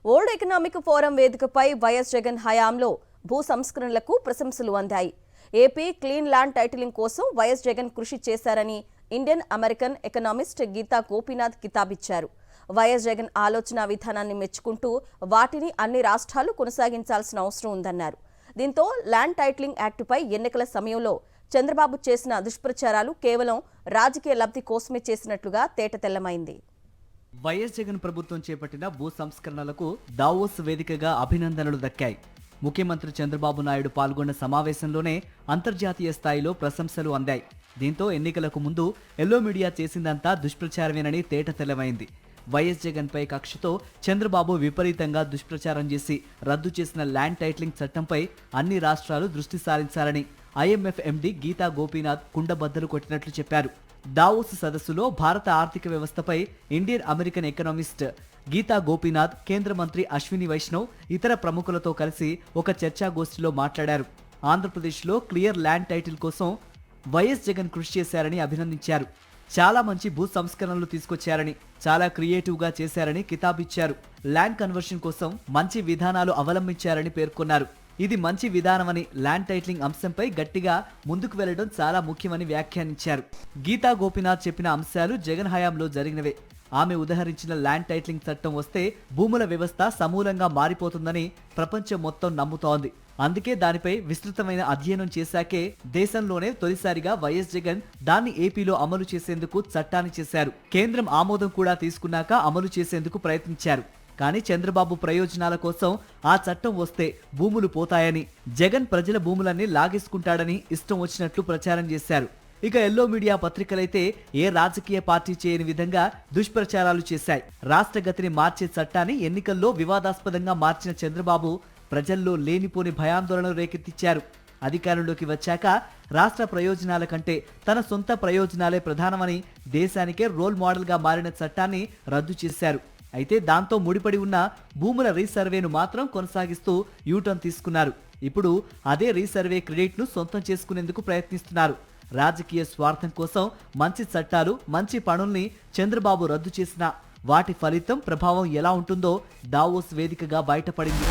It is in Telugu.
వరల్డ్ ఎకనామిక్ ఫోరం వేదికపై వైఎస్ జగన్ హయాంలో భూ సంస్కరణలకు ప్రశంసలు అందాయి. ఏపీ క్లీన్ ల్యాండ్ టైటిలింగ్ కోసం వైఎస్ జగన్ కృషి చేశారని Indian American economist Gita Gopinath కితాబిచ్చారు. వైఎస్ జగన్ ఆలోచన విధానాన్ని మెచ్చుకుంటూ వాటిని అన్ని రాష్ట్రాలు కొనసాగించాల్సిన అవసరం ఉందన్నారు. దీంతో ల్యాండ్ టైటిలింగ్ యాక్టుపై ఎన్నికల సమయంలో చంద్రబాబు చేసిన దుష్ప్రచారాలు కేవలం రాజకీయ లబ్ధి కోసమే చేసినట్లుగా తేటతెల్లమైంది. వైఎస్ జగన్ ప్రభుత్వం చేపట్టిన భూ సంస్కరణలకు దావోస్ వేదికగా అభినందనలు దక్కాయి. ముఖ్యమంత్రి చంద్రబాబు నాయుడు పాల్గొన్న సమావేశంలోనే అంతర్జాతీయ స్థాయిలో ప్రశంసలు అందాయి. దీంతో ఎన్నికలకు ముందు ఎల్లో మీడియా చేసిందంతా దుష్ప్రచారమేనని తేటతెల్లమైంది. వైఎస్ జగన్ పై కక్షతో చంద్రబాబు విపరీతంగా దుష్ప్రచారం చేసి రద్దు చేసిన ల్యాండ్ టైటిలింగ్ చట్టంపై అన్ని రాష్ట్రాలు దృష్టి సారించాలని ఐఎంఎఫ్ ఎండీ గీతా గోపీనాథ్ కుండబద్దలు కొట్టినట్లు చెప్పారు. దావోస్ సదస్సులో భారత ఆర్థిక వ్యవస్థపై Indian American economist Gita Gopinath, కేంద్ర మంత్రి అశ్విని వైష్ణవ్, ఇతర ప్రముఖులతో కలిసి ఒక చర్చాగోష్ఠిలో మాట్లాడారు. ఆంధ్రప్రదేశ్లో క్లియర్ ల్యాండ్ టైటిల్ కోసం వైఎస్ జగన్ కృషి చేశారని అభినందించారు. చాలా మంచి భూ సంస్కరణలు తీసుకొచ్చారని, చాలా క్రియేటివ్గా చేశారని కితాబిచ్చారు. ల్యాండ్ కన్వర్షన్ కోసం మంచి విధానాలు అవలంబించారని పేర్కొన్నారు. ఇది మంచి విధానమని, ల్యాండ్ టైటిలింగ్ అంశంపై గట్టిగా ముందుకు వెళ్లడం చాలా ముఖ్యమని వ్యాఖ్యానించారు. గీతా గోపీనాథ్ చెప్పిన అంశాలు జగన్ హయాంలో జరిగినవే. ఆమె ఉదహరించిన ల్యాండ్ టైటిలింగ్ చట్టం వస్తే భూముల వ్యవస్థ సమూలంగా మారిపోతుందని ప్రపంచం మొత్తం నమ్ముతోంది. అందుకే దానిపై విస్తృతమైన అధ్యయనం చేశాకే దేశంలోనే తొలిసారిగా వైఎస్ జగన్ దాన్ని ఏపీలో అమలు చేసేందుకు చట్టాన్ని చేశారు. కేంద్రం ఆమోదం కూడా తీసుకున్నాక అమలు చేసేందుకు ప్రయత్నించారు. కానీ చంద్రబాబు ప్రయోజనాల కోసం ఆ చట్టం వస్తే భూములు పోతాయని, జగన్ ప్రజల భూములన్నీ లాగేసుకుంటాడని ఇష్టం వచ్చినట్లు ప్రచారం చేశారు. ఇక ఎల్లో మీడియా పత్రికలైతే ఏ రాజకీయ పార్టీ చేయని విధంగా దుష్ప్రచారాలు చేశాయి. రాష్ట్ర గతిని మార్చే చట్టాన్ని ఎన్నికల్లో వివాదాస్పదంగా మార్చిన చంద్రబాబు ప్రజల్లో లేనిపోని భయాందోళనలు రేకెత్తించారు. అధికారంలోకి వచ్చాక రాష్ట్ర ప్రయోజనాల కంటే తన సొంత ప్రయోజనాలే ప్రధానమని దేశానికే రోల్ మోడల్గా మారిన చట్టాన్ని రద్దు చేశారు. అయితే దాంతో ముడిపడి ఉన్న భూముల రీసర్వేను మాత్రం కొనసాగిస్తూ యూటర్న్ తీసుకున్నారు. ఇప్పుడు అదే రీసర్వే క్రెడిట్ను సొంతం చేసుకునేందుకు ప్రయత్నిస్తున్నారు. రాజకీయ స్వార్థం కోసం మంచి చట్టాలు, మంచి పనుల్ని చంద్రబాబు రద్దు చేసినా వాటి ఫలితం, ప్రభావం ఎలా ఉంటుందో దావోస్ వేదికగా బయటపడింది.